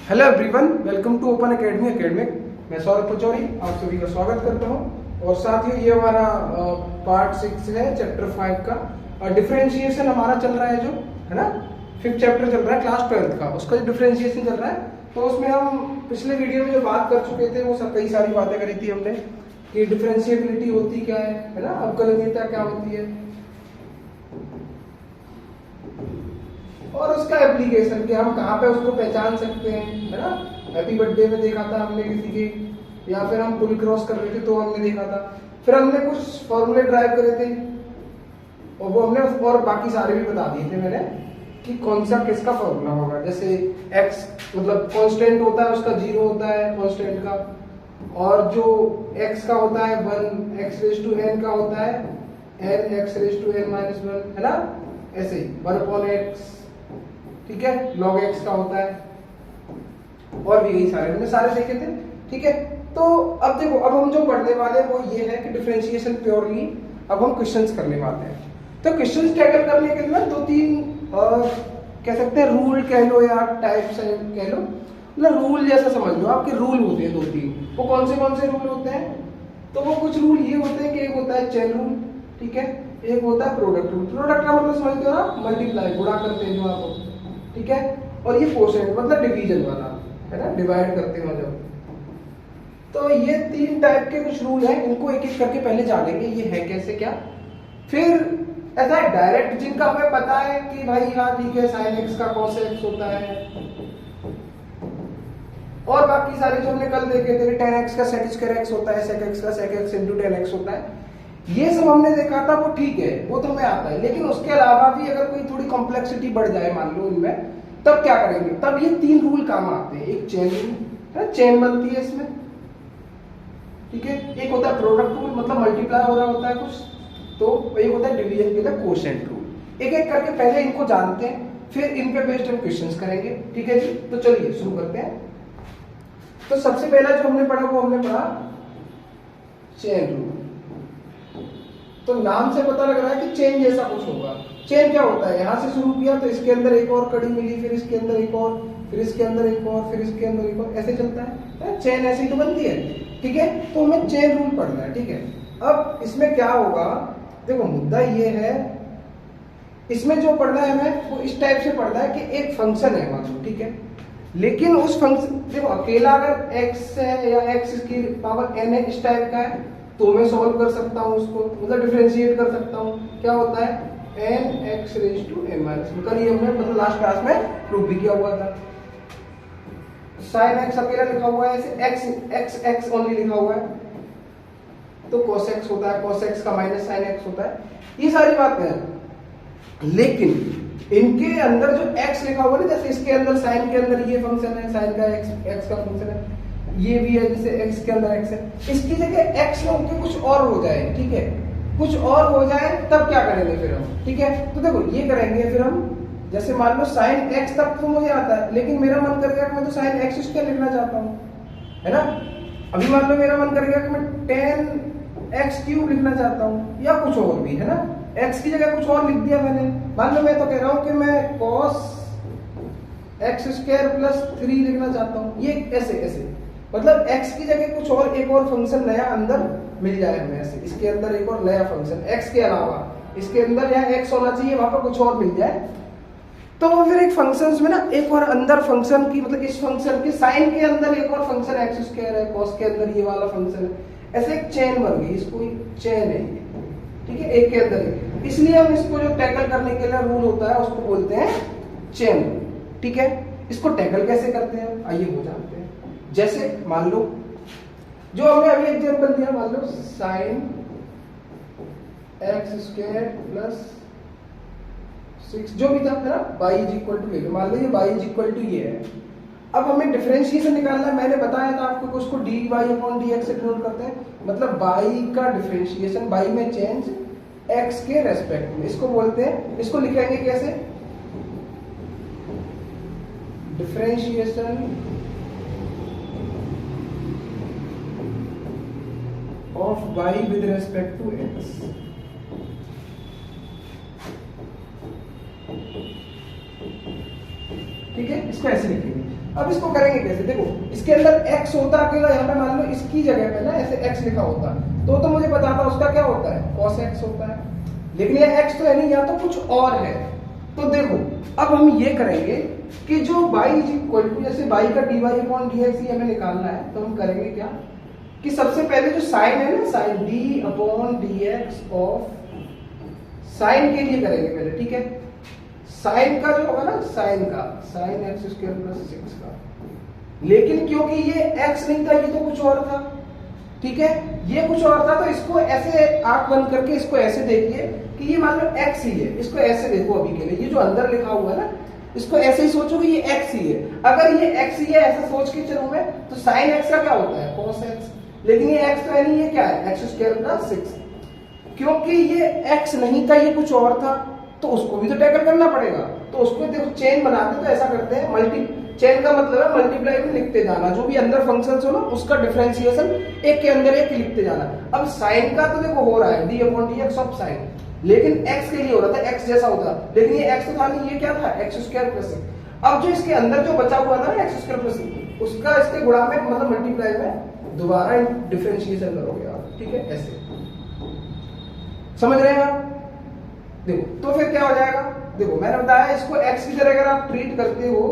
Hello everyone, welcome to open academy academic. मैं सौरभ पचौरी आप सभी का स्वागत करता हूं। और साथियों, ये हमारा पार्ट 6 है चैप्टर 5 का। डिफरेंशिएशन हमारा चल रहा है, जो है ना 5th चैप्टर चल रहा है क्लास 12th का, उसका जो डिफरेंशिएशन चल रहा है। तो उसमें हम पिछले वीडियो में जो बात कर चुके थे वो सब कई सारी बातें करी थी हमने कि डिफरेंशिएबिलिटी होती क्या है ना, अवकलनीयता क्या होती है, और उसका एप्लीकेशन कि हम कहाँ पे उसको पहचान सकते हैं, है ना। हैप्पी बर्थडे में देखा था हमने किसी के, या फिर हम पुल क्रॉस कर रहे थे तो हमने देखा था। फिर हमने कुछ फॉर्मूले ड्राइव करे थे और वो हमने और बाकी सारे भी बता दिए थे मैंने कि कौन सा किसका फॉर्मूला होगा। जैसे x मतलब कांस्टेंट होता है, उसका 0 होता है कांस्टेंट का, और जो x का होता है 1, x⁻n का होता है n x⁻n-1, है ना। ऐसे ही 1/x, ठीक है, log x का होता है, और भी यही सारे हमने सारे देखे थे, ठीक है। तो अब देखो, अब हम जो पढ़ने वाले हैं वो ये है कि डिफरेंशिएशन प्योरली अब हम क्वेश्चंस करने वाले हैं। तो क्वेश्चंस टैकल करने के लिए ना 2-3 कह सकते हैं रूल कह लो या टाइप्स कह लो, मतलब रूल जैसा समझ लो। आपके रूल होते हैं 2-3। वो कौन से रूल होते हैं? तो वो कुछ रूल ये होते हैं कि एक होता है चेन रूल, ठीक है, एक होता है प्रोडक्ट रूल। प्रोडक्ट का मतलब समझते हो ना, मल्टीप्लाई, गुणा करते हैं जो आप, ठीक है। और ये कोशेंट मतलब डिवीजन वाला, है ना, डिवाइड करते हो जब। तो ये 3 टाइप के कुछ रूल हैं, इनको एक एक करके पहले जानेंगे ये है कैसे क्या। फिर ऐसा है डायरेक्ट जिनका हमें पता है कि भाई हाँ ठीक है, sin x का cos x होता है, और बाकी सारे जो हमने कल देखे थे, tan x का sec square x होता है, sec x का sec x into tan x होता है, ये सब हमने देखा था, वो ठीक है, वो तो हमें आता है। लेकिन उसके अलावा भी अगर कोई थोड़ी कॉम्प्लेक्सिटी बढ़ जाए मान लो इनमें, तब क्या करेंगे? तब ये 3 रूल काम आते हैं। एक चेन रूल है, चेन बनती है इसमें, ठीक है। एक होता है प्रोडक्ट रूल, मतलब मल्टीप्लाई हो रहा होता है कुछ, तो एक होता है डिवीजन के लिए कोशेंट रूल। एक एक करके पहले इनको जानते हैं, फिर इन पे बेस्ड हम क्वेश्चंस करेंगे, ठीक है जी। तो चलिए शुरू करते हैं। तो सबसे पहला जो हमने पढ़ा वो हमने पढ़ा चेन रूल। तो नाम से पता लग रहा है कि चेन जैसा कुछ होगा। चेन क्या होता है? यहां से शुरू किया तो इसके अंदर एक और कड़ी मिली, फिर इसके अंदर एक और, फिर इसके अंदर एक और, फिर इसके अंदर एक और, ऐसे चलता है। चेन ऐसी तो बनती है, ठीक है। तो हमें चेन रूल पढ़ना है, ठीक है। अब इसमें क्या होगा, देखो मुद्दा ये है, इसमें जो पढ़ना है हमें वो इस टाइप से पढ़ना है कि एक फंक्शन है मान लो, ठीक है। लेकिन उस फंक्शन, देखो अकेला अगर x है या x की पावर n है इस टाइप का है, तो मैं सॉल्व कर सकता हूँ उसको, मतलब डिफरेंशिएट कर सकता हूँ। क्या होता है? n x⁻n-, कल ये हमने मतलब लास्ट क्लास में प्रूव भी किया हुआ था। sin x अकेला लिखा हुआ है, ऐसे x ओनली लिखा हुआ है, तो cos x होता है, cos x का माइनस sin x होता है। ये सारी बातें हैं, लेकिन इनके अंदर जो x लिखा हुआ है, जैसे इसके अंदर sin के अंदर ये फंक्शन है, sin का x का फंक्शन है, ये भी है, जैसे x के अंदर x है, इसकी जगह x में उनके कुछ और हो जाए, ठीक है, कुछ और हो जाए, तब क्या करेंगे फिर हम, ठीक है। तो देखो ये करेंगे फिर हम, जैसे मान लो sin x तक तो मुझे आता है, लेकिन मेरा मन कर गया कि मैं तो sin x² लिखना चाहता हूँ, है ना। अभी मान लो मेरा मन कर गया कि मैं tan x³ लिखना चाहता हूँ, या कुछ और भी, है ना। x की जगह कुछ और लिख दिया मैंने। मान लो मैं तो कह रहा हूँ कि मैं cos x²+3 लिखना चाहता हूँ, ये ऐसे ऐसे, मतलब x की जगह कुछ और, एक और फंक्शन नया अंदर मिल जाए हमें, ऐसे इसके अंदर एक और नया फंक्शन x के अलावा, इसके अंदर या x होना चाहिए, वहां पर कुछ और मिल जाए, तो फिर एक फंक्शंस में ना एक और अंदर फंक्शन की, मतलब इस फंक्शन के साइन के अंदर एक और फंक्शन x² है, cos के अंदर ये वाला फंक्शन है, ऐसे एक चेन बन गई, इसको चेन है, ठीक है, एक के अंदर एक। इसलिए हम इसको जो टैकल करने के लिए रूल होता है उसको बोलते हैं चेन, ठीक है। इसको टैकल कैसे करते हैं आइए वो जानते हैं। जैसे मान लो जो हमने अभी एग्जांपल दिया, मान लो sin x²+6 जो भी था, है ना, y=, मान लो ये y=, ये है। अब हमें डिफरेंशिएशन निकालना है, मैंने बताया था आपको उसको dy/dx से डिनोट करते हैं, मतलब y का डिफरेंशिएशन, y में चेंज x के रेस्पेक्ट में, इसको बोलते हैं, इसको लिखेंगे कैसे? Differentiation of y with respect to x, ठीक है। है, इसको ऐसे लिखेंगे। अब इसको करेंगे कैसे, देखो इसके अंदर x होता अकेला, यहाँ पे मान लो इसकी जगह पे ना ऐसे x लिखा होता तो मुझे पता था उसका क्या होता है, cos x होता है, लेकिन ये x तो है नहीं, यहाँ तो कुछ और है। तो देखो अब हम ये करेंगे कि जो y इज इक्वल टू, जैसे y का dy अपॉन dx ये हमें निकालना है, तो हम करेंगे क्या कि सबसे पहले जो साइन है ना, sine d upon dx of, sine के लिए करेंगे पहले, ठीक है। साइन का जो होगा ना, साइन का साइन एक्स स्क्वायर प्लस 6 का, लेकिन क्योंकि ये x नहीं था, ये तो कुछ और था, ठीक है, ये कुछ और था, तो इसको ऐसे आंख बंद करके इसको ऐसे देखिए कि ये मान लो x ही है, इसको ऐसे देखो अभी के लिए, ये जो अंदर लिखा हुआ है ना इसको ऐसे ही सोचो कि ये x ही है। अगर ये x ही है ऐसा सोच के चलो मैं, तो साइन x का क्या होता है, cos x, लेकिन ये x तो है नहीं, ये क्या है, एक्स स्क्वायर प्लस 6। क्योंकि ये x नहीं था, ये कुछ और था, तो उसको भी तो टैकल करना पड़ेगा। तो उसको देखो चेन बनाते तो ऐसा करते हैं, मल्टी चेन का मतलब है मल्टीप्लाई में लिखते जाना, जो भी अंदर फंक्शंस हो ना उसका डिफरेंशिएशन एक के अंदर एक लिखते जाना। अब साइन का तो देखो हो रहा है d upon dx of sign, लेकिन x के लिए हो रहा था, x जैसा होता, लेकिन ये x तो था नहीं, ये क्या था, एक्स स्क्वायर प्लस 6। अब जो इसके अंदर जो बचा हुआ था ना एक्स स्क्वायर प्लस 6, उसका इसके गुणा में मतलब मल्टीप्लाई में दोबारा डिफरेंशिएशन करोगे आप, ठीक है, ऐसे समझ रहे हैं आप। देखो तो फिर क्या हो जाएगा, देखो मैंने बताया इसको x की तरह अगर आप ट्रीट करते हो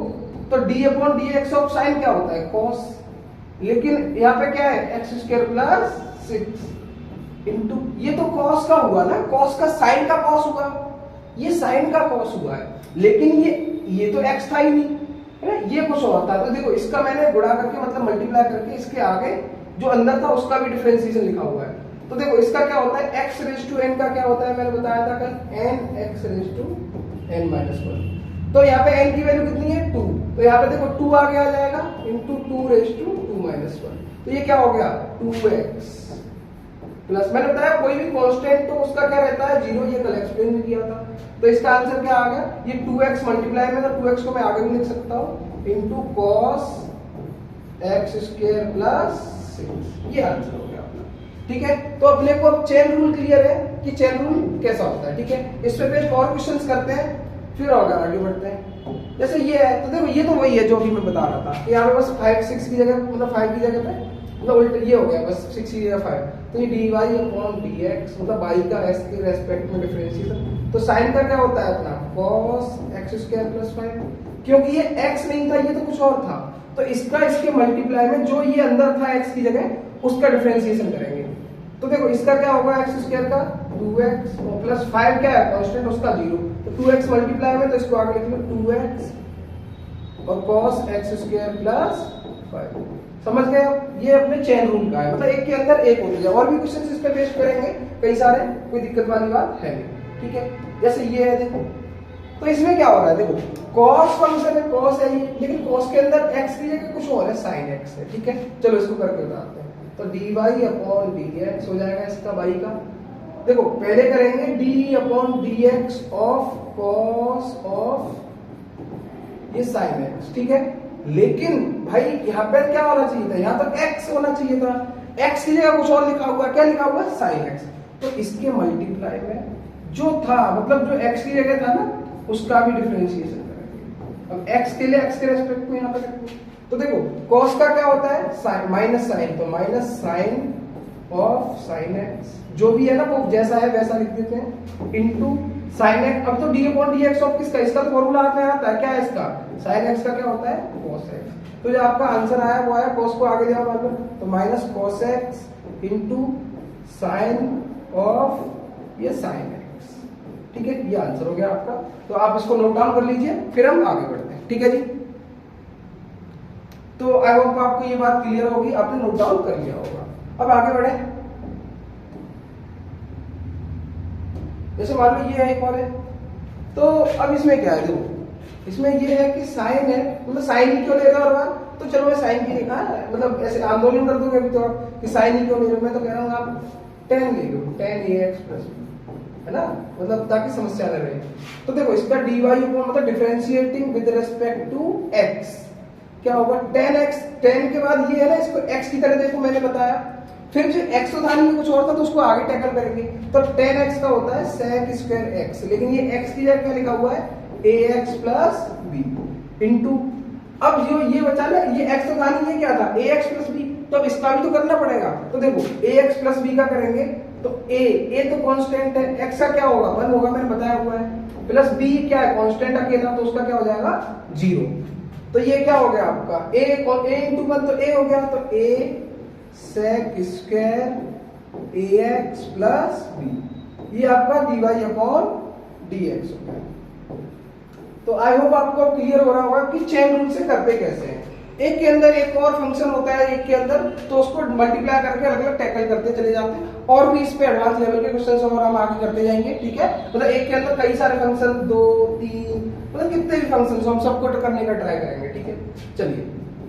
तो d upon dx of sign क्या होता है, cos, लेकिन यहाँ पे क्या है, एक्स स्क्वायर प्लस 6 इंटू, ये तो cos का हुआ ना, cos का साइन का cos हुआ, ये साइन का cos हुआ है, लेकिन ये तो x था ही नहीं, है ना, ये कुछ और था। तो देखो इसका मैंने गुणा करके मतलब मल्टीप्लाई करके इसके आगे जो अंदर था उसका भी डिफरेंशिएशन लिखा हुआ है। तो देखो इसका क्या होता है, x रेज टू n का क्या होता है, मैंने बताया था कल, n x raise to n minus 1। तो यहाँ पे n की वैल्यू कितनी है, 2, तो यहाँ पे देखो 2 आगे आ जाएगा इंटू 2 रेज टू 2 माइनस 1, तो ये क्या हो गया 2x प्लस, मैंने बताया कोई भी कांस्टेंट तो उसका क्या रहता है 0, ये कल एक्सप्लेन भी किया था। तो इसका आंसर क्या आ गया, ये 2x मल्टीप्लाई में, तो 2x को मैं आगे भी लिख सकता हूँ into cos x square plus 6, ये आंसर हो गया अपना, ठीक है। तो अपने को अब चेन रूल क्लियर है कि चेन रूल कैसा होता है, ठीक है। इस पे पेज और क्वेश्चंस करते हैं, फिर और आगे बढ़ते हैं। जैसे ये है, तो देखो ये तो वही है जो अभी मैं बता रहा था कि यहाँ पे बस 5 6 की जगह, मतलब 5 की जगह पे मतलब उल्टा ये हो गया, बस 6 की जगह 5, तो ये dy अपॉन dx मतलब y का s के रेस्पेक्ट में डिफरेंशिएशन। तो साइन का क्या होता है अपना cos x स्क्वायर प्लस 5, क्योंकि ये x नहीं था, ये तो कुछ और था, तो इसका इसके मल्टीप्लाई में जो ये अंदर था x की जगह उसका डिफरेंशिएशन करेंगे। तो देखो इसका क्या होगा, एक्स स्क्वायर का 2x प्लस 5 क्या है कांस्टेंट उसका 0, तो 2x मल्टीप्लाई में, तो इसको आगे लिख लो 2x और cos x स्क्वायर प्लस 5, समझ गए आप। ये अपने चेन रूल का है, मतलब एक के अंदर एक होते जाए। और भी क्वेश्चन इस पे बेस करेंगे कई सारे, कोई दिक्कत वाली बात है नहीं, ठीक है। जैसे ये है देखो, तो इसमें क्या हो रहा है, देखो cos फंक्शन है, cos है ये, लेकिन cos के अंदर x की जगह कुछ और है, sin x है, ठीक है। चलो इसको करके बताते हैं। तो dy अपॉन dx हो जाएगा इसका y का, देखो पहले करेंगे d upon dx of cos of ये sin x, ठीक है। लेकिन भाई यहाँ पे क्या होना चाहिए था, यहाँ तो x होना चाहिए था, x की जगह कुछ और लिखा हुआ, क्या लिखा हुआ है sin x, तो इसके मल्टीप्लाई में जो था, मतलब जो x की जगह था ना उसका भी डिफरेंशिएशन करेंगे। अब x के लिए x के रेस्पेक्ट में यहाँ पे रखेंगे, तो देखो cos का क्या होता है साइन माइनस साइन, तो minus sine of sine x, जो भी है ना वो जैसा है वैसा लिख देते हैं, इनटू साइन x। अब तो d अपॉन dx ऑफ किसका, इसका तो फॉर्मूला हाथ में आता है, क्या है इसका, साइन x का क्या होता है cos x। तो जो आपका आंसर आया वो आया, cos को आगे दिया बाद में, तो minus cos x into sine of ये साइन x, ठीक है, ये आंसर हो गया आपका। तो आप इसको नोट डाउन कर लीजिए, फिर हम आगे बढ़ते हैं, ठीक है जी। तो आई होप आपको ये बात क्लियर होगी, आपने नोट डाउन कर लिया होगा। अब आगे बढ़े, जैसे मान लो ये है एक और है, तो अब इसमें क्या है, देखो इसमें ये है कि साइन है, मतलब साइन ही क्यों ले रहा है, तो चलो मैं साइन की लिखा है, मतलब ऐसे आंदोलन कर दूंगा अभी तो आप कि साइन ही क्यों ले रहे हो, मैं तो कह रहा हूँ आप tan ले लो, tan ax प्लस है ना, मतलब ताकि समस्या न रहे। तो देखो इसका dy ऊपर मतलब differentiating with respect to x क्या होगा, tan x, tan के बाद ये है ना, इसको x की तरह देखो मैंने बताया, फिर जो x तो था नहीं कुछ और था, तो उसको आगे टैकल करेंगे। तो tan x का होता है sec स्क्वायर x, लेकिन ये x की जगह क्या लिखा हुआ है ax प्लस b, इंटू, अब जो ये बचा ना, ये x तो था नहीं, ये क्या था ax प्लस बी, तो अब इसका भी तो करना पड़ेगा। तो देखो ax प्लस बी का करेंगे तो a तो कांस्टेंट है, x का क्या होगा 1 होगा, मैंने बताया हुआ है, प्लस b क्या है कांस्टेंट अकेला, तो उसका क्या हो जाएगा 0। तो ये क्या हो गया आपका a इंटू 1, तो a हो गया, तो a sec square ax plus b, ये आपका dy अपॉन dx हो गया। तो आई होप आपको क्लियर हो रहा होगा कि चेन रूल से करते कैसे हैं। एक के अंदर एक और फंक्शन होता है एक के अंदर, तो उसको मल्टीप्लाई करके अलग अलग टैकल करते चले जाते हैं, और भी इस पे एडवांस लेवल के क्वेश्चंस और हम आगे करते जाएंगे, ठीक है। मतलब एक के अंदर कई सारे फंक्शन, 2 3 मतलब कितने भी फंक्शन हम सबको करने का ट्राई करेंगे, ठीक है। चलिए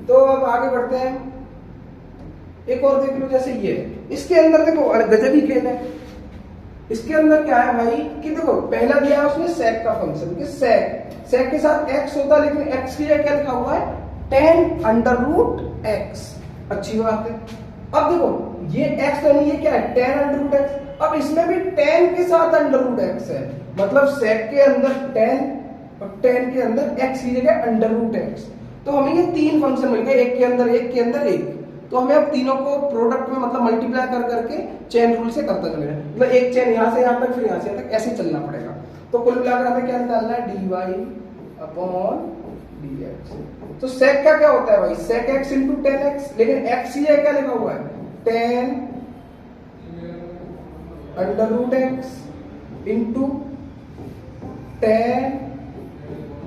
तो अब आगे बढ़ते हैं। एक और देख लो, जैसे ये इसके अंदर देखो गजब ही खेल है। इसके अंदर क्या है भाई कि देखो पहला दिया है उसने sec का फंक्शन, कि sec के साथ x होता है, लेकिन x की जगह क्या लिखा हुआ है tan अंडर रूट x। अच्छी बात है। अब देखो ये x नहीं, ये क्या है tan अंडर रूट x। अब इसमें भी tan के साथ अंडर रूट x है, मतलब sec के अंदर tan और tan के अंदर x की जगह अंडर रूट x। तो हमें ये तीन फंक्शन मिल गए, एक के अंदर एक के अंदर एक। तो हमें अब तीनों को प्रोडक्ट में मतलब मल्टीप्लाई कर करके चेन रूल से करता चलेगा, मतलब एक चेन यहाँ से यहाँ तक फिर यहाँ से यहाँ तक ऐसे चलना पड़ेगा। तो कुल मिलाकर हमें क्या निकालना है dy अपॉन dx। तो sec का क्या होता है भाई sec x into tan x, लेकिन x ही है क्या लिखा हुआ है tan under root x into tan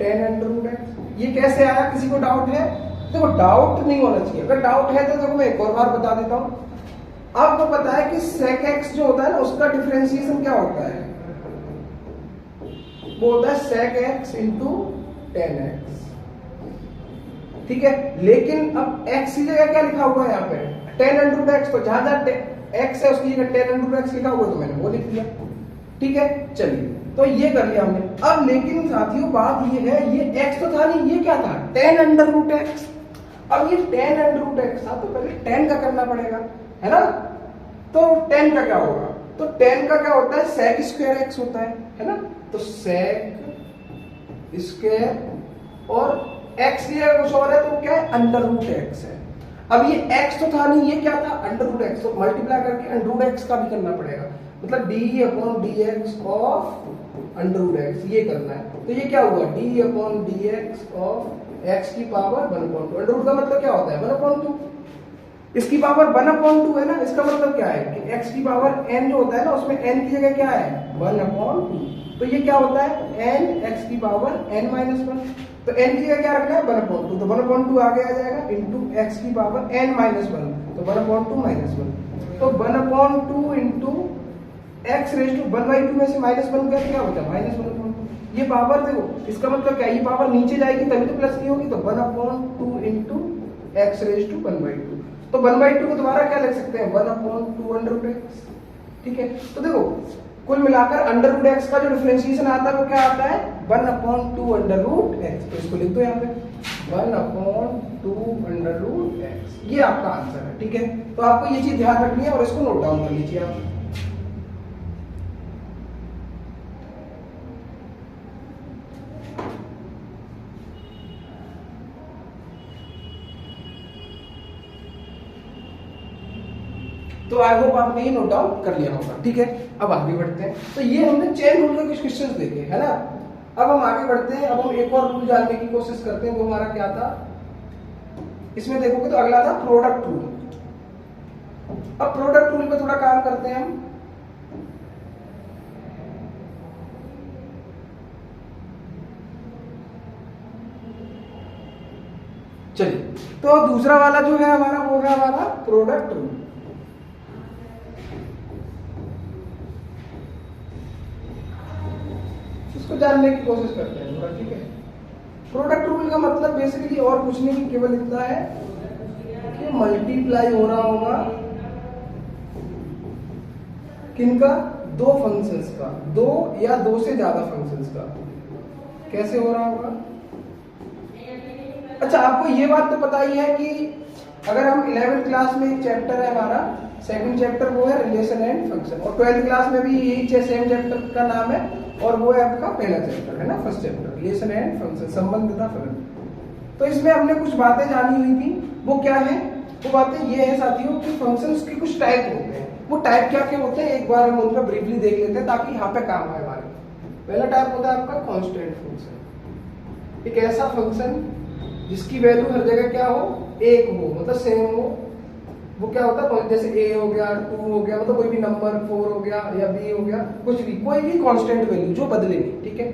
under root x। ये कैसे आया, किसी को डाउट है? देखो डाउट नहीं होना चाहिए, अगर डाउट है तो देखो मैं एक और बार बता देता हूं। आपको पता है कि sec x जो होता है ना उसका डिफरेंशिएशन क्या होता है, वो होता है sec x into tan x, ठीक है। लेकिन अब x की जगह क्या लिखा हुआ है यहाँ पे tan अंडर रूट x, तो जहां जहां x है उसकी जगह tan अंडर रूट x लिखा हुआ, तो मैंने वो लिख दिया, ठीक है। चलिए तो ये कर लिया हमने। अब लेकिन साथियों बात ये है, ये x तो था नहीं, ये क्या था tan अंडर रूट x। अब ये tan अंडर रूट x था, तो पहले tan का करना पड़ेगा, है ना। तो tan का क्या होगा, तो tan का क्या होता है sec स्क्वायर x होता है ना। तो sec स्क्वायर और x की जगह कुछ और है, तो क्या है अंडर रूट x है। अब ये x तो था नहीं, ये क्या था अंडर रूट x, तो मल्टीप्लाई करके अंडर रूट x का भी करना पड़ेगा, मतलब d upon dx of under root x, ये करना है। तो ये क्या हुआ d upon dx of x की पावर 1/2। अंडर रूट का मतलब क्या होता है 1/2, इसकी पावर 1/2 है ना। इसका मतलब क्या है कि x की पावर n जो होता है ना, उसमें n की जगह क्या है 1/2। तो ये क्या होता है n x की पावर n-1, तो n की जगह क्या रखना है 1/2, तो 1/2 आगे आ जाएगा इंटू x की पावर n-1, तो 1/2 -1, तो 1/2 इंटू x रेज़ टू 1/2 में से -1 गया, क्या बचा -1/2। ये पावर देखो, इसका मतलब क्या, ये पावर नीचे जाएगी तभी तो प्लस नहीं होगी, तो 1/2 इंटू x रेज़ टू 1/2। तो 1/2 को दोबारा क्या लिख सकते हैं 1/2 अंडर रूट x, ठीक है। तो देखो कुल मिलाकर अंडर रूट x का जो डिफरेंशिएशन आता है वो क्या आता है 1/2 अंडर रूट x। तो इसको लिख दो यहाँ पे 1/2 अंडर रूट x, ये आपका आंसर है, ठीक है। तो आपको ये चीज ध्यान रखनी है और इसको नोट डाउन कर लीजिए आप। तो आई होप आपने ये नोट डाउन कर लिया होगा, ठीक है। अब आगे बढ़ते हैं। तो ये हमने चेन रूल के कुछ क्वेश्चंस देखे, है ना। अब हम आगे बढ़ते हैं। अब हम एक और रूल जानने की कोशिश करते हैं, वो हमारा क्या था, इसमें देखोगे तो अगला था प्रोडक्ट रूल। अब प्रोडक्ट रूल पे थोड़ा काम करते हैं हम। चलिए तो दूसरा वाला जो है हमारा वो है हमारा प्रोडक्ट रूल। इसको जानने की कोशिश करते हैं थोड़ा, ठीक है। प्रोडक्ट रूल का मतलब बेसिकली और कुछ नहीं, केवल इतना है कि मल्टीप्लाई हो रहा होगा किनका, दो फंक्शंस का, दो या दो से ज्यादा फंक्शंस का। कैसे हो रहा होगा, अच्छा आपको ये बात तो पता ही है कि अगर हम 11th क्लास में एक चैप्टर है हमारा, सेकंड चैप्टर वो है रिलेशन एंड फंक्शन, और 12th क्लास में भी यही सेम चैप्टर का नाम है, और वो है आपका पहला चैप्टर, है ना, first chapter relation and function, संबंध तथा फलन। तो इसमें हमने कुछ बातें जानी हुई थी, वो क्या है, वो बातें ये है साथियों कि फंक्शंस के कुछ टाइप होते हैं। वो टाइप क्या क्या होते हैं एक बार हम उनका ब्रीफली देख लेते हैं ताकि यहाँ पे काम आए हमारे। पहला टाइप होता है आपका कांस्टेंट फंक्शन, एक ऐसा फंक्शन जिसकी वैल्यू हर जगह क्या हो, एक हो, मतलब सेम हो। वो क्या होता है, जैसे a हो गया, 2 हो गया, मतलब कोई भी नंबर 4 हो गया या b हो गया, कुछ भी, कोई भी कांस्टेंट वैल्यू जो बदले नहीं, ठीक है।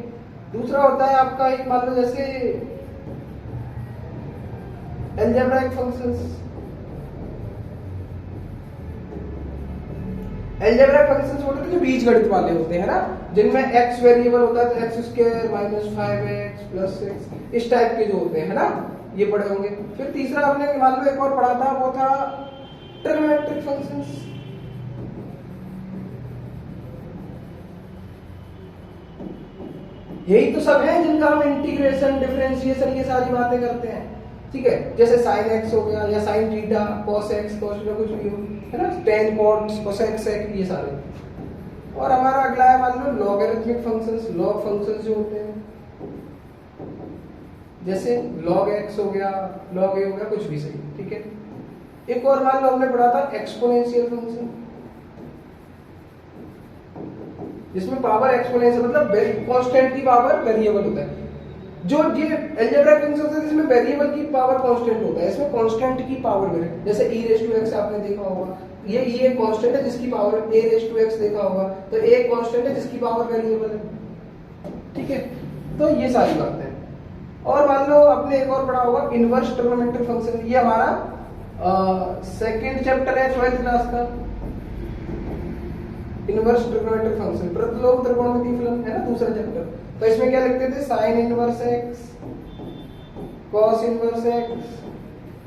दूसरा होता है आपका एक मान लो जैसे अलजेब्राइक फंक्शंस। अलजेब्राइक फंक्शंस बोलते हैं जो बीजगणित वाले होते हैं ना, जिनमें x वेरिएबल होता है तो x² - 5x + 6, इस टाइप के जो होते हैं ना, ये पढ़े होंगे। फिर तीसरा आपने मान लो एक और पढ़ा था, वो था ट्रिग्नोमेट्रिक फंक्शंस। यही तो सब है जिनका हम इंटीग्रेशन, डिफरेंशिएशन, ये सारी बातें करते हैं, ठीक है। जैसे sin x हो गया या sin theta, cos x, cos theta, कुछ भी हो, है ना, tan cos, cosec sec, ये सारे। और हमारा अगला है मान लो लॉगरिथमिक फंक्शंस, लॉग फंक्शंस जो होते हैं, जैसे log x हो गया, log a हो गया, कुछ भी सही, ठीक है। एक और मान लो हमने पढ़ा था एक्सपोनेंशियल फंक्शन, जिसमें पावर एक्सपोनेंशियल मतलब कांस्टेंट की पावर वेरिएबल होता है। जो ये अलजेब्राइक फंक्शन होता है जिसमें वेरिएबल की पावर कांस्टेंट होता है, इसमें कांस्टेंट की पावर वेरिएबल, जैसे e⁻x आपने देखा होगा, ये कांस्टेंट है जिसकी पावर a⁻x देखा होगा, तो एक कांस्टेंट है जिसकी पावर वेरिएबल है, ठीक है। तो ये सारी बातें हैं। और मान लो आपने एक और पढ़ा होगा इनवर्स ट्रिग्नोमेट्रिक फंक्शन, ये हमारा सेकंड चैप्टर है 12th क्लास का, इनवर्स ट्रिग्नोमेट्रिक फंक्शन, प्रतिलोम त्रिकोणमितीय फलन है ना, दूसरा चैप्टर। तो इसमें क्या लिखते थे, sin inverse x, cos inverse x,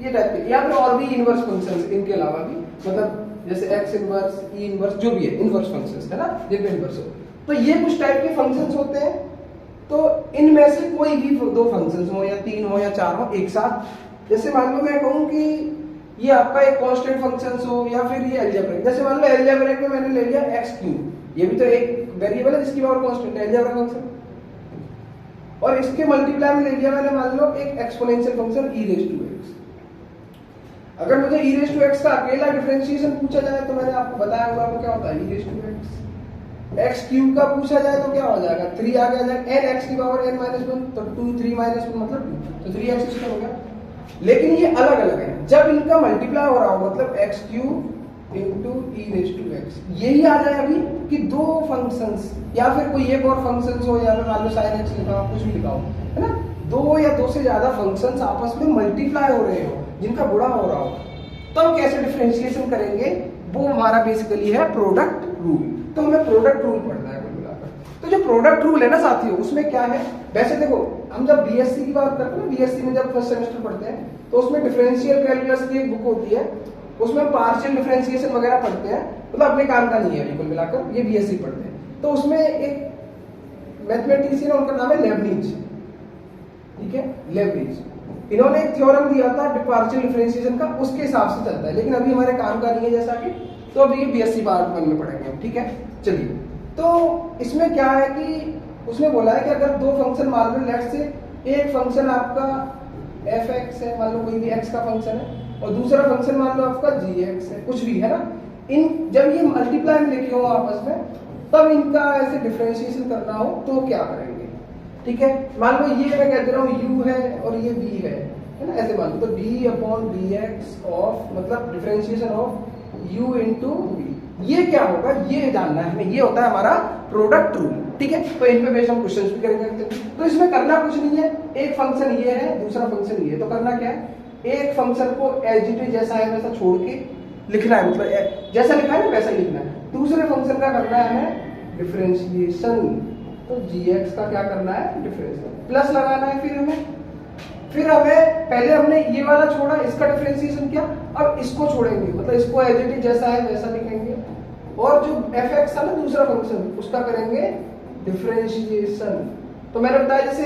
ये टाइप के, या फिर और भी इनवर्स फंक्शंस इनके अलावा भी, मतलब जैसे x इनवर्स, e इनवर्स, जो भी है इनवर्स फंक्शंस है ना, जिनमें इनवर्स हो। तो ये कुछ टाइप के फंक्शंस होते हैं। तो इनमें से कोई भी दो फंक्शंस हो या 3 हो या 4 हो एक साथ, जैसे मान लो मैं कहूं कि ये आपका एक कांस्टेंट फंक्शंस हो या फिर ये अलजेब्रिक, जैसे मान लो अलजेब्रिक में मैंने ले लिया x3, ये भी तो एक वेरिएबल है जिसकी पावर कांस्टेंट है, अलजेब्रिक फंक्शन। और इसके मल्टीप्लाई में ले लिया मैंने मान लो एक एक्सपोनेंशियल फंक्शन e⁻x। अगर मुझे e⁻x का अकेला डिफरेंशिएशन पूछा जाए तो मैंने आपको बताया होगा वो क्या होता है, e⁻x। x³ का पूछा जाए तो क्या हो जाएगा, 3 आ गया, n x की पावर n - 1, तो 2 3 - 1 मतलब 2, तो 3x² हो गया। लेकिन ये अलग अलग है, जब इनका मल्टीप्लाई हो रहा हो, मतलब x³ * e⁻x, यही आ जाए अभी कि दो फंक्शंस या फिर कोई एक और फंक्शंस हो, या फिर मान लो sin x लिखा हो, कुछ भी लिखा हो, है ना, दो या दो से ज्यादा फंक्शंस आपस में मल्टीप्लाई हो रहे हो, जिनका गुणा हो रहा हो, तब कैसे डिफरेंशिएशन करेंगे, वो हमारा बेसिकली है प्रोडक्ट रूल। तो हमें प्रोडक्ट रूल पढ़ना है कुल मिलाकर। तो जो प्रोडक्ट रूल है ना साथियों, उसमें क्या है, वैसे देखो हम जब बीएससी की बात करते हैं, बीएससी में जब फर्स्ट सेमेस्टर पढ़ते हैं तो उसमें डिफरेंशियल कैलकुलस की एक बुक होती है, उसमें पार्शियल डिफरेंशिएशन वगैरह पढ़ते हैं, मतलब अपने काम का नहीं है बिल्कुल मिलाकर, ये बीएससी पढ़ते हैं। तो उसमें एक मैथमेटिशियन है, उनका नाम है लेबनिज, ठीक है, लेबनिज। इन्होंने एक थ्योरम दिया था पार्शियल डिफरेंशिएशन का, उसके हिसाब से चलता है, लेकिन अभी हमारे काम का नहीं है जैसा कि, तो अभी ये बीएससी पार्ट 1 में पढ़ेंगे हम, ठीक है। चलिए, तो इसमें क्या है कि उसने बोला है कि अगर दो फंक्शन मान लो, लेट्स से एक फंक्शन आपका f(x) है, मान लो कोई भी x का फंक्शन है, और दूसरा फंक्शन मान लो आपका g(x) है, कुछ भी है ना, इन जब ये मल्टीप्लाई में लिखे हो आपस में, तब इनका ऐसे डिफरेंशिएशन करना हो तो क्या करेंगे, ठीक है। मान लो ये मैं कह दे रहा हूँ u है और ये b है ना, ऐसे मान लो, तो b/dx ऑफ, मतलब डिफरेंशिएशन ऑफ u * v, ये क्या होगा, ये जानना है हमें, ये होता है हमारा प्रोडक्ट रूल, ठीक है। तो इन पे बेस्ड हम क्वेश्चंस भी करेंगे। तो इसमें करना कुछ नहीं है, एक फंक्शन ये है, दूसरा फंक्शन ये है, तो करना क्या है, एक फंक्शन को एज इट इज जैसा है वैसा छोड़ के लिखना है, मतलब जैसा लिखा है ना वैसा ही लिखना है। दूसरे फंक्शन का करना है डिफरेंशिएशन, तो gx का क्या करना है, डिफरेंशिएशन, प्लस लगाना है। फिर हमें पहले हमने ये वाला छोड़ा, इसका डिफरेंशिएशन किया, अब इसको छोड़ेंगे, मतलब इसको एज इट इज जैसा है वैसा लिखेंगे, और जो f(x) है ना दूसरा फंक्शन, उसका करेंगे डिफरेंशिएशन। तो मैंने बताया जैसे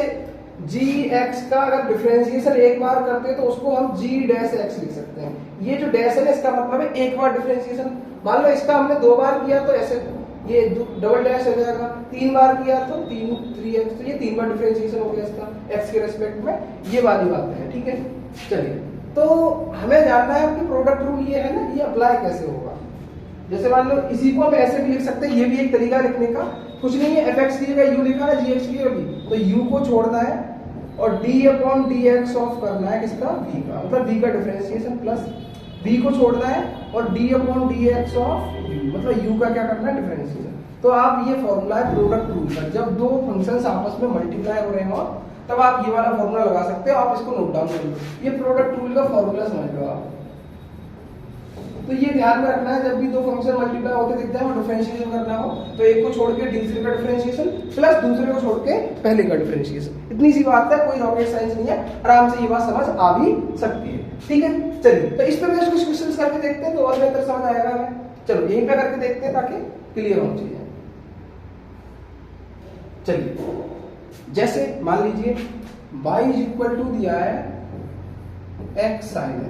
gx का अगर डिफरेंशिएशन एक बार करते हैं तो उसको हम g'(x) लिख सकते हैं। ये जो डैश है ना, इसका मतलब है एक बार डिफरेंशिएशन। मान लो इसका हमने 2 बार किया तो ऐसे ये डबल डैश हो जाएगा, 3 बार किया तो 3x, तो ये 3 बार डिफरेंशिएशन हो गया इसका x के रेस्पेक्ट में, ये वाली बात है, ठीक है। चलिए, तो हमें जानना है कि प्रोडक्ट रूल ये है ना, ये अप्लाई कैसे होगा। जैसे मान लो इसी को हम ऐसे भी लिख सकते हैं, ये भी एक तरीका लिखने का, कुछ नहीं है, fx की जगह u लिखा है, gx की जगह v, तो u को छोड़ना है और d/dx ऑफ करना है किसका, v का, मतलब v का डिफरेंशिएशन, प्लस v को छोड़ना है और d/dx ऑफ u, मतलब u का क्या करना है, डिफरेंशिएशन। तो आप ये फॉर्मूला है प्रोडक्ट रूल का, जब दो फंक्शंस आपस में मल्टीप्लाई हो रहे हो तब आप ये वाला फॉर्मूला लगा सकते हो, आप इसको नोट डाउन कर लो, ये प्रोडक्ट रूल का फॉर्मूला समझ लो आप। तो ये ध्यान में रखना है, जब भी दो फंक्शन मल्टीप्लाई होते दिखते हैं और डिफरेंशिएशन करना हो तो एक को छोड़ के दूसरे का डिफरेंशिएशन प्लस दूसरे को छोड़ के पहले का डिफरेंशिएशन, इतनी सी बात है, कोई रॉकेट साइंस नहीं है, आराम से ये बात समझ आ भी सकती है, ठीक है। चलिए, तो इस पे बेस्ड कुछ क्वेश्चंस करके देखते हैं तो और बेहतर समझ आएगा हमें। चलो यहीं पे करके देखते हैं ताकि क्लियर हो चीजें। चलिए, जैसे मान लीजिए y इज इक्वल टू दिया है x sin x,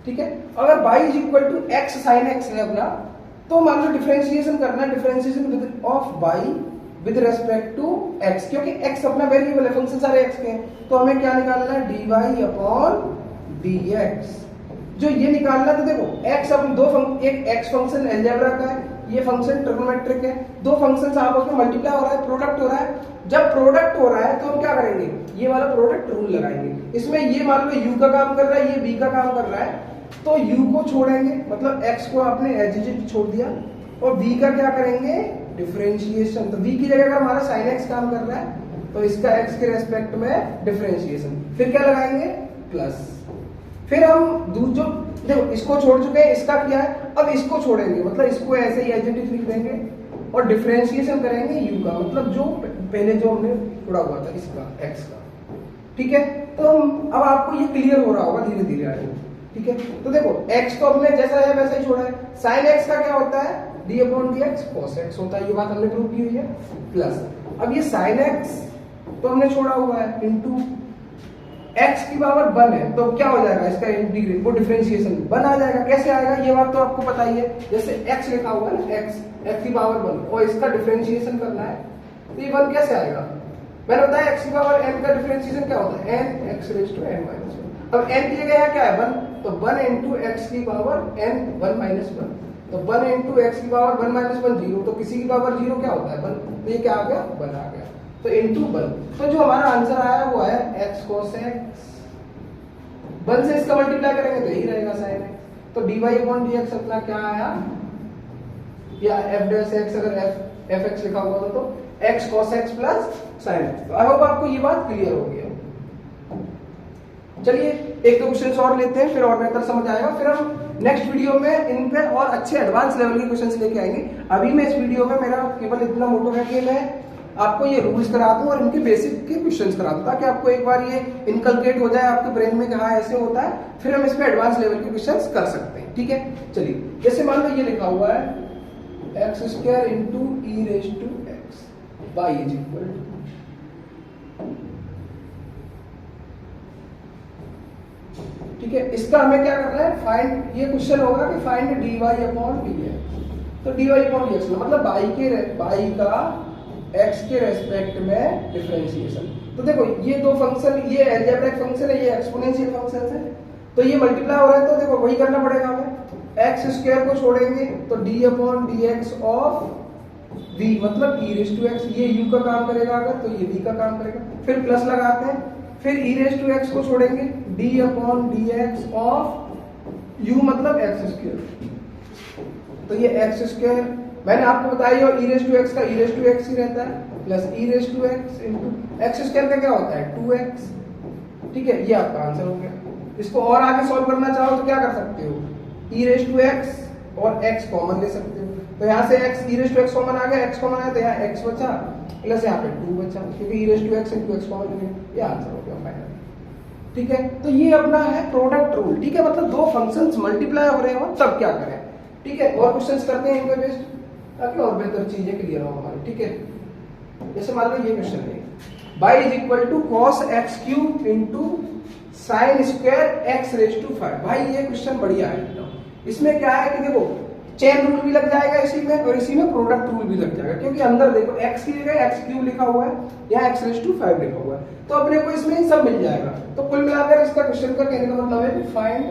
ठीक है। अगर y is equal to x sin x है अपना, तो मान लो डिफरेंशिएशन करना है, differentiation with of y with respect to x, क्योंकि x अपना वेरिएबल है, फंक्शन सारे x के हैं, तो हमें क्या निकालना है, dy/dx। जो ये निकालना है, तो देखो x अपन एक x फंक्शन अलजेब्रा का है, ये फंक्शन ट्रिग्नोमेट्रिक है, दो फंक्शंस आपस में मल्टीप्लाई हो रहा है, प्रोडक्ट हो रहा है। जब प्रोडक्ट हो रहा है तो हम क्या करेंगे, ये वाला प्रोडक्ट रूल लगाएंगे। इसमें ये मान लो u का काम कर रहा है, ये b का काम कर रहा है, तो u को छोड़ेंगे, मतलब x को आपने एज इट इज छोड़ दिया, और v का क्या करेंगे, डिफरेंशिएशन। तो v की जगह अगर हमारा sin x काम कर रहा है तो इसका x के रेस्पेक्ट में डिफरेंशिएशन, फिर क्या लगाएंगे, प्लस। फिर हम जो देखो इसको छोड़ चुके हैं, इसका किया है, अब इसको छोड़ेंगे, मतलब इसको ऐसे ही एज इट इज लिख देंगे और डिफरेंशिएशन करेंगे u का, मतलब जो पहले जो हमने छोड़ा हुआ था इसका x का, ठीक है। तो अब आपको ये क्लियर हो रहा होगा धीरे धीरे आगे, ठीक है। तो देखो x तो हमने जैसा है वैसा ही छोड़ा है, sin x का क्या होता है, d/dx cos x होता है, ये बात हमने प्रूव की हुई है, प्लस अब ये sin x तो हमने छोड़ा हुआ है, इनटू x की पावर 1 है, तो क्या हो जाएगा इसका इंटीग्रेट, वो डिफरेंशिएशन 1 आ जाएगा। कैसे आएगा ये बात तो आपको पता ही है, जैसे x लिखा हुआ है ना, x की पावर 1 और इसका डिफरेंशिएशन करना है, तो ये 1 कैसे आएगा, मैंने बताया x की पावर n का डिफरेंशिएशन क्या होता है, n x raise to n minus 1। अब n की जगह क्या है 1, तो 1 into x की पावर n 1 माइनस 1, तो 1 into x की पावर 1 माइनस 1 0, तो किसी की पावर 0 क्या होता है 1, तो ये क्या आ गया 1 आ गया, तो इनटू 1। तो जो हमारा आंसर आया वो है x cos x, 1 से इसका मल्टीप्लाई करेंगे तो यही रहेगा sin x, तो dy/dx अपना क्या आया, या f dash x, अगर fx लिखा हुआ तो x cos x plus sin x। तो आई होप आपको ये बात क्लियर हो गई। चलिए एक दो क्वेश्चंस और लेते हैं, फिर और बेहतर समझ आएगा, फिर हम नेक्स्ट वीडियो में इन पे और अच्छे एडवांस लेवल के क्वेश्चंस लेके आएंगे। अभी मैं इस वीडियो में मेरा केवल इतना मोटो है कि मैं आपको ये रूल्स करा दूं और इनके बेसिक के क्वेश्चंस करा दूं, ताकि आपको एक बार ये इनकलकेट हो जाए आपके ब्रेन में कि हाँ ऐसे होता है, फिर हम इस पे एडवांस लेवल के क्वेश्चंस कर सकते हैं, ठीक है। चलिए, जैसे मान लो ये लिखा हुआ है x² into e raised to x, y is equal to, ठीक है। इसका हमें क्या करना है, फाइंड, ये क्वेश्चन होगा कि फाइंड dy/dx, तो dy/dx मतलब y का x के रेस्पेक्ट में डिफरेंशिएशन। तो देखो ये दो फंक्शन, ये अलजेब्रिक फंक्शन है, ये एक्सपोनेंशियल फंक्शन है, तो ये मल्टीप्लाई हो रहा है, तो देखो वही करना पड़ेगा हमें, x² को छोड़ेंगे तो d/dx ऑफ v, मतलब e raised to x, ये u का काम करेगा अगर, तो ये v का काम करेगा, फिर प्लस लगाते हैं, फिर e raised to x को छोड़ेंगे d/dx ऑफ u, मतलब x², तो ये x² मैंने आपको बताया, और e raised to x का e raised to x ही रहता है, plus e raised to x into x² का क्या होता है 2x, ठीक है। ये आपका आंसर हो गया। इसको और आगे सॉल्व करना चाहो तो क्या कर सकते हो, e raised to x और x कॉमन ले सकते हो, तो यहाँ से x e raised to x common आ गया, x कॉमन आया तो यहाँ x बचा, प्लस यहाँ पे 2 बचा, क्योंकि e raised to x into x common ले, ये आंसर हो गया फाइनल, ठीक है। तो ये अपना है प्रोडक्ट रूल, ठीक है, मतलब दो फंक्शंस मल्टीप्लाई हो रहे हो तब क्या करें, ठीक है। और क्वेश्चंस करते हैं इनके बेस्ड, ताकि और बेहतर चीजें क्लियर हो हमारी, ठीक है। जैसे मान लो ये क्वेश्चन है, y is equal to cos x³ into sin² x raise to 5। भाई ये क्वेश्चन बढ़िया है, इसमें क्या है कि देखो चेन रूल भी लग जाएगा इसी में, और इसी में प्रोडक्ट रूल भी लग जाएगा, क्योंकि अंदर देखो x की जगह x क्यूब लिखा हुआ है, यहाँ x⁵ लिखा हुआ है, तो अपने को इसमें सब मिल जाएगा। तो कुल मिलाकर इसका क्वेश्चन का कहने का मतलब है find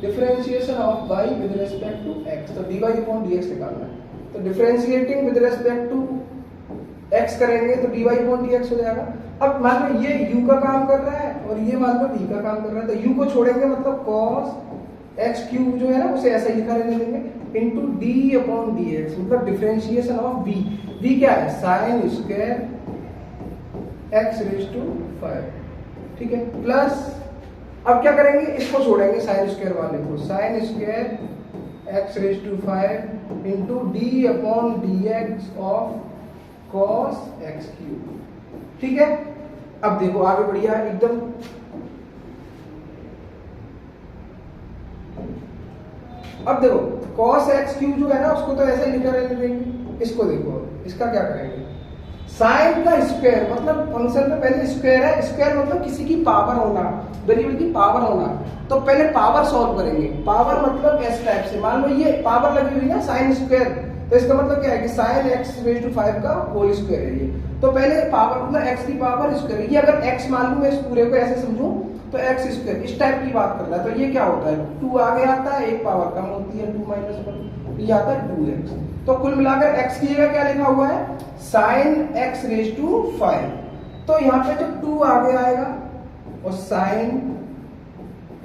differentiation of y with respect to x, तो dy/dx निकालना है। तो differentiating with respect to x करेंगे तो dy/dx हो जाएगा। अब मान लो ये u का काम कर रहा है और ये मान लो v का काम कर रहा है, तो u को छोड़ेंगे मतलब cos x³ जो है ना उसे ऐसा ही लिखा रहने देंगे इनटू d/dx, मतलब डिफरेंशिएशन ऑफ v क्या है sin स्क्वायर x⁵, ठीक है, प्लस अब क्या करेंगे, इसको छोड़ेंगे साइन स्क्वायर वाले को, sin square x⁵ into d/dx of cos x³, ठीक है। अब देखो आगे बढ़िया है एकदम, अब देखो cos x³ जो है ना उसको तो ऐसे ही लिखा रहने देंगे, इसको देखो इसका क्या करेंगे, साइन का स्क्वायर मतलब फंक्शन में पहले स्क्वायर है, स्क्वायर मतलब किसी की पावर होना, वेरिएबल की पावर होना, तो पहले पावर सॉल्व करेंगे। पावर मतलब इस टाइप से, मान लो ये पावर लगी हुई ना साइन स्क्वायर, तो इसका मतलब क्या है कि sin x⁵ का होल स्क्वायर है ये, तो पहले पावर मतलब x की पावर स्क्वायर, ये अगर x मान लूं मैं इस पूरे को ऐसे समझूं तो x², इस टाइप की बात करना है, तो ये क्या होता है 2 आगे आता है, एक पावर कम होती है 2 - 1, ये आता है 2x, तो कुल मिलाकर x की जगह क्या लिखा हुआ है sin x⁵, तो यहाँ पे जो 2 आगे आएगा और sin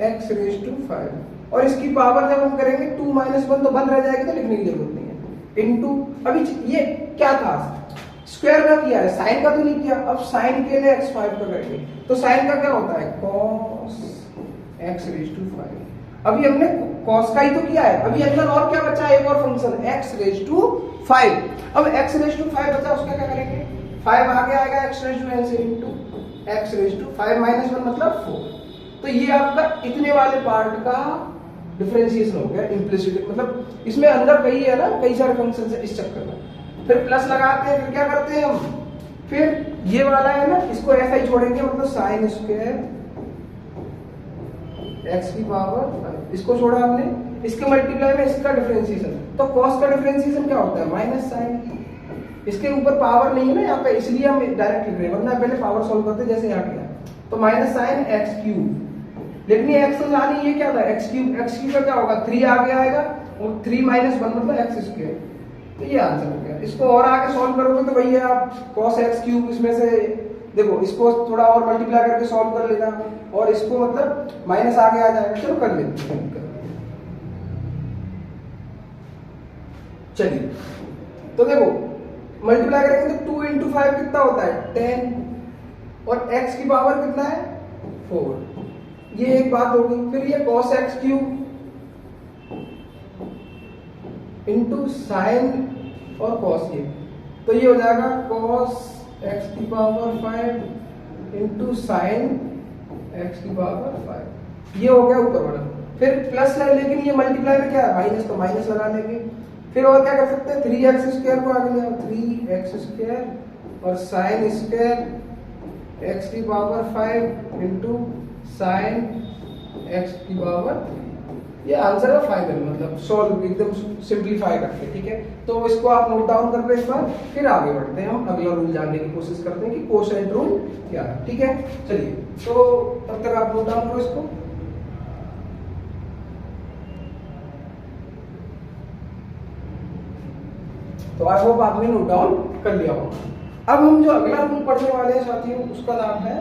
x⁵, और इसकी पावर जब हम करेंगे 2 - 1 तो 1 रह जाएगी, तो लिखने की जरूरत नहीं है, इनटू अभी ये क्या था स्क्वायर का किया है, साइन का तो नहीं किया, अब साइन के लिए x5 का करेंगे, तो साइन का क्या होता है cos x⁵, अभी हमने cos का ही तो किया है, अभी अंदर और क्या बचा है, एक और फंक्शन x⁵, अब x⁵ बचा, उसका क्या करेंगे 5 आगे आएगा x⁵n से इनटू x⁵5 - 1 मतलब 4, तो ये आपका इतने वाले पार्ट का डिफरेंशिएशन हो गया इम्प्लिसिट, मतलब इसमें अंदर कई है ना, कई सारे फंक्शन है इस चक्कर में, फिर प्लस लगाते हैं, फिर क्या करते हैं हम, फिर ये वाला है ना इसको ऐसा ही छोड़ेंगे, मतलब साइन स्क्वायर x⁵, इसको छोड़ा हमने, इसके मल्टीप्लाई में इसका डिफरेंशिएशन, तो cos का डिफरेंशिएशन क्या होता है माइनस साइन, इसके ऊपर पावर नहीं है ना यहाँ पे, इसलिए हम डायरेक्ट लिख रहे हैं, वरना पहले पावर सॉल्व करते जैसे यहाँ किया, तो माइनस साइन x³, लेकिन ये x तो जानी ये क्या था x³ का क्या होगा 3 आगे आएगा और 3 - 1 मतलब x², तो ये आंसर हो गया। इसको और आगे सॉल्व करोगे तो वही है आप cos x³ इसमें से देखो इसको थोड़ा और मल्टीप्लाई करके सॉल्व कर लेना, और इसको मतलब माइनस आगे आ जाएगा, चलो कर लेते हैं। चलिए तो देखो मल्टीप्लाई करेंगे तो 2 × 5 कितना होता है 10, और x की पावर कितना है 4, ये एक बात होगी। फिर ये cos x³ इंटू साइन और cos, ये तो ये हो जाएगा cos x⁵ into sine x⁵, ये हो गया ऊपर वाला। फिर प्लस है लेकिन ये मल्टीप्लाई में क्या है माइनस, तो माइनस लगा लेंगे। फिर और क्या कर सकते हैं 3x² को आगे ले आओ, 3x² और sine square x⁵ into sine x⁵, ये आंसर है फाइनल, मतलब सॉल्व एकदम सिंपलीफाई करके, ठीक है। तो इसको आप नोट डाउन कर लो एक बार, फिर आगे बढ़ते हैं, हम अगला रूल जानने की कोशिश करते हैं कि कोसेंट रूल क्या है, ठीक है। चलिए तो तब तक आप नोट डाउन करो इसको। तो आई होप आपने नोट डाउन कर लिया होगा। अब हम जो अगला रूल पढ़ने वाले हैं साथियों, उसका नाम है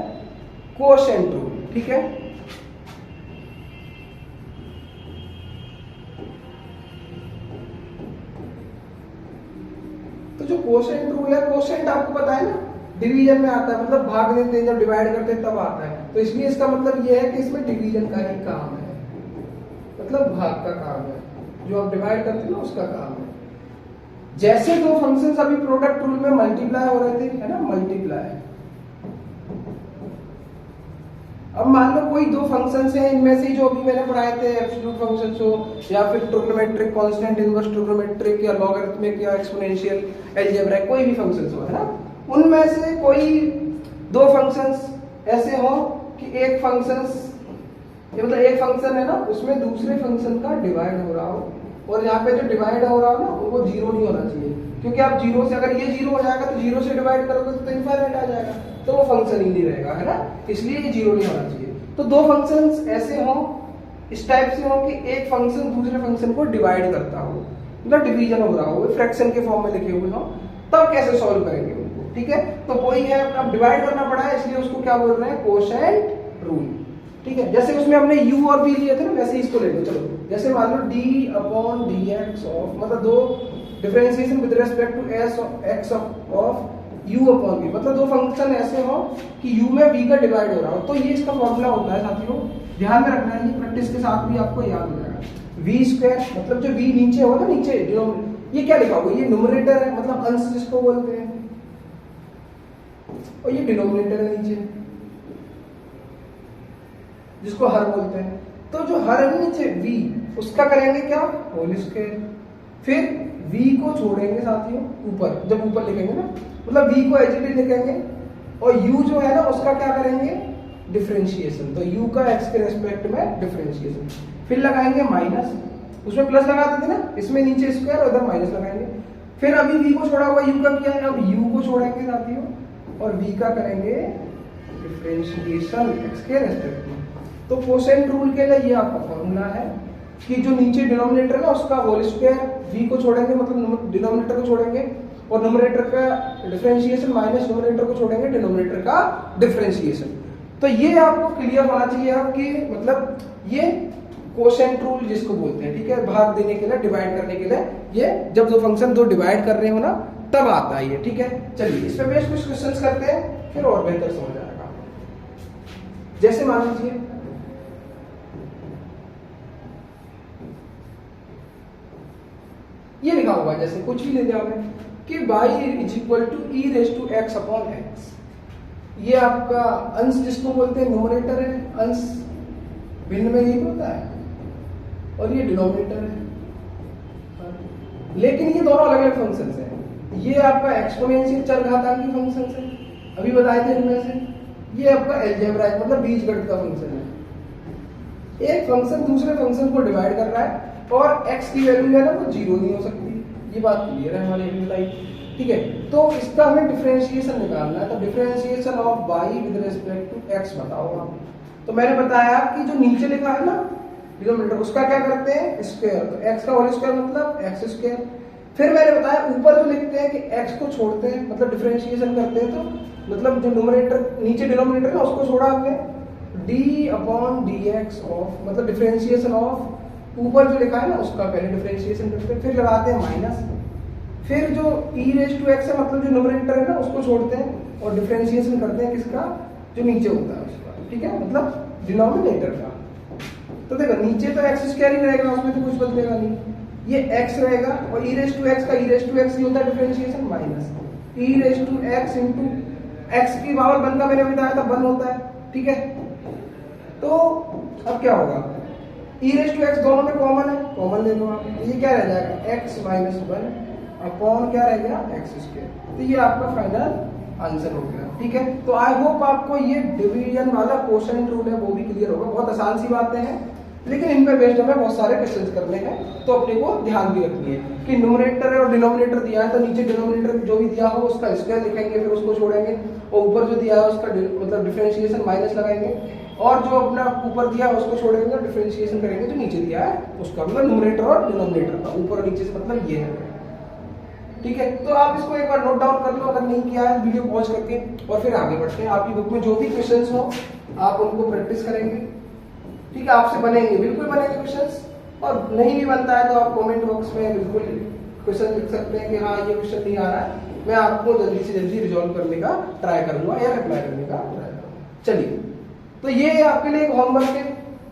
कोसेंट रूल, ठीक है। तो जो कोसेंट रूल है, कोसेंट आपको पता है ना डिवीजन में आता है, मतलब भाग देते हैं जब डिवाइड करते हैं तब आता है, तो इसलिए इसका मतलब ये है कि इसमें डिवीजन का ही काम है, मतलब भाग का काम है, जो आप डिवाइड करते हैं ना उसका काम है। जैसे दो फंक्शंस अभी प्रोडक्ट रूल में मल्टीप्लाई हो रहे थे, है ना मल्टीप्लाई, अब मान लो कोई दो फंक्शंस हैं, इनमें से जो अभी मैंने पढ़ाए थे एब्सोल्यूट फंक्शंस हो या फिर ट्रिग्नोमेट्रिक कांस्टेंट इनवर्स ट्रिग्नोमेट्रिक या लॉगरिथमिक या एक्सपोनेंशियल अलजेब्रा, कोई भी फंक्शंस हो, है ना, उनमें से कोई दो फंक्शंस ऐसे हो कि एक फंक्शंस मतलब एक फंक्शन है ना उसमें दूसरे फंक्शन का डिवाइड हो रहा हो, और यहाँ पे जो डिवाइड हो रहा हो ना वो जीरो नहीं होना चाहिए, क्योंकि आप जीरो से, अगर ये जीरो हो जाएगा तो जीरो से डिवाइड करोगे तो इनफाइनाइट आ जाएगा, तो वो फंक्शन ही नहीं रहेगा, है ना, इसलिए ये जीरो नहीं होना चाहिए। तो दो फंक्शंस ऐसे हों, इस टाइप से हो कि एक फंक्शन दूसरे फंक्शन को डिवाइड करता हो, मतलब डिवीजन हो रहा हो, फ्रैक्शन के फॉर्म में लिखे हुए हो, तब कैसे सॉल्व करेंगे उनको, ठीक है। तो वही है, अब डिवाइड करना पड़ा है इसलिए उसको क्या बोल रहे हैं, कोशेंट रूल, ठीक है। जैसे उसमें हमने u और v लिए थे ना, वैसे इसको ले लो। चलो जैसे मान लो d/dx ऑफ, मतलब दो differentiation with respect to x of u/v, मतलब दो फंक्शन ऐसे हो कि u में v का डिवाइड हो रहा हो, तो ये इसका फॉर्मूला होता है साथियों, ध्यान में रखना है, ये प्रैक्टिस के साथ भी आपको याद हो जाएगा। v², मतलब जो v नीचे हो ना, नीचे ये क्या लिखा होगा, ये न्यूमरेटर है, मतलब अंश जिसको बोलते हैं, और ये डिनोमिनेटर है नीचे, जिसको हर बोलते हैं। तो जो हर है नीचे v, उसका करेंगे क्या, होल स्क्वायर, फिर v को छोड़ेंगे साथियों ऊपर, जब ऊपर लिखेंगे ना, मतलब v को एज इट इज लिखेंगे, और u जो है ना उसका क्या करेंगे, डिफरेंशिएशन, तो u का x के रेस्पेक्ट में डिफरेंशिएशन, फिर लगाएंगे माइनस, उसमें प्लस लगा देते ना, इसमें नीचे स्क्वायर और इधर माइनस लगाएंगे, फिर अभी v को छोड़ा हुआ u का किया है, अब u को छोड़ेंगे साथियों और v का करेंगे डिफरेंशिएशन x के रेस्पेक्ट में। तो कोसेंट रूल के लिए ये आपका फॉर्मूला है कि जो नीचे डिनोमिनेटर है ना उसका होल स्क्वायर, v को छोड़ेंगे मतलब डिनोमिनेटर को छोड़ेंगे, और न्यूमरेटर का डिफरेंशिएशन माइनस न्यूमरेटर को छोड़ेंगे, डिनोमिनेटर का डिफरेंशिएशन। तो ये आपको क्लियर होना चाहिए आपकी, मतलब ये कोसेंट रूल जिसको बोलते हैं, ठीक है, भाग देने के लिए, डिवाइड करने के लिए, ये जब दो फंक्शन दो डिवाइड कर रहे हो ना तब आता है ये, ठीक है। चलिए इस पे बेस कुछ क्वेश्चंस करते हैं, फिर और बेहतर समझ आएगा। जैसे मान लीजिए ये लिखा हुआ है, जैसे कुछ भी ले लिया आपने कि y is equal to e raise to x upon x, ये आपका अंश जिसको बोलते हैं न्यूमरेटर है, अंश भिन्न में यही होता है, और ये डिनोमिनेटर है, लेकिन ये दोनों अलग अलग फंक्शंस हैं। ये आपका एक्सपोनेंशियल चरघातांकी फंक्शन है, अभी बताए थे इनमें से, ये आपका अलजेब्राइक मतलब बीजगणित का फंक्शन है। एक फंक्शन दूसरे फंक्शन को डिवाइड कर रहा है और x की वैल्यू है ना वो जीरो नहीं हो सकती, ये बात क्लियर है हमारी अभी बताई, ठीक है। तो इसका हमें डिफरेंशिएशन निकालना है, तो differentiation of y with respect to x बताओ आप। तो मैंने बताया कि जो नीचे लिखा है ना डिनोमिनेटर, उसका क्या करते हैं, स्क्वायर, तो x का होल स्क्वायर मतलब x स्क्वायर। फिर मैंने बताया ऊपर जो लिखते हैं कि x को छोड़ते हैं, मतलब डिफरेंशिएशन करते हैं, तो मतलब जो न्यूमरेटर नीचे डिनोमिनेटर है उसको छोड़ा हमने, d/dx ऑफ, मतलब डिफरेंशिएशन ऑफ ऊपर जो लिखा है ना उसका पहले डिफरेंशिएशन करते हैं, फिर लगाते हैं माइनस, फिर जो e रेज टू x है मतलब जो न्यूमरेटर है ना उसको छोड़ते हैं और डिफरेंशिएशन करते हैं किसका, जो नीचे होता है उसका, ठीक है, मतलब डिनोमिनेटर का। तो देखो नीचे तो x स्क्वायर ही रहेगा, उसमें तो कुछ बदलेगा नहीं, ये x रहेगा, और e रेज टू x का e रेज टू x ही होता है differentiation, minus e raise to x into x की पावर 1 का मैंने बताया था 1 होता है, ठीक है। तो अब क्या होगा, e रेज टू x दोनों में कॉमन है, कॉमन ले लो आप, ये क्या रह जाएगा x माइनस 1 अपॉन क्या रह गया x स्क्वायर, तो ये आपका फाइनल आंसर हो गया, ठीक है। तो आई होप आपको ये डिवीजन वाला कोशेंट रूल है वो भी क्लियर होगा, बहुत आसान सी बातें हैं, लेकिन इन पे बेस्ड हमें बहुत सारे क्वेश्चंस करने हैं, तो अपने को ध्यान भी रखनी है कि न्यूमरेटर और डिनोमिनेटर दिया है तो नीचे डिनोमिनेटर जो भी दिया हो उसका स्क्वायर लिखेंगे, फिर उसको छोड़ेंगे, और ऊपर जो दिया है उसका मतलब डिफरेंशिएशन माइनस लगाएंगे, और जो अपना ऊपर दिया है उसको छोड़ेंगे, डिफरेंशिएशन करेंगे जो नीचे दिया है उसका, मतलब न्यूमरेटर और डिनोमिनेटर का ऊपर और नीचे से मतलब ये है, ठीक है। तो आप इसको एक बार नोट डाउन कर लो अगर नहीं किया है, वीडियो पॉज करके, और फिर आगे बढ़ते हैं। आपकी बुक में जो भी क्वेश्चंस हो आप उनको प्रैक्टिस करेंगे, ठीक है, आपसे बनेंगे, बिल्कुल बनेंगे क्वेश्चंस, और नहीं भी बनता है तो आप कमेंट बॉक्स में बिल्कुल क्वेश्चन लिख सकते हैं कि हाँ ये क्वेश्चन नहीं आ रहा है, मैं आपको जल्दी से जल्दी रिजॉल्व करने का ट्राई करूंगा या रिप्लाई करने का ट्राई करूंगा। चलिए, तो ये आपके लिए एक होमवर्क है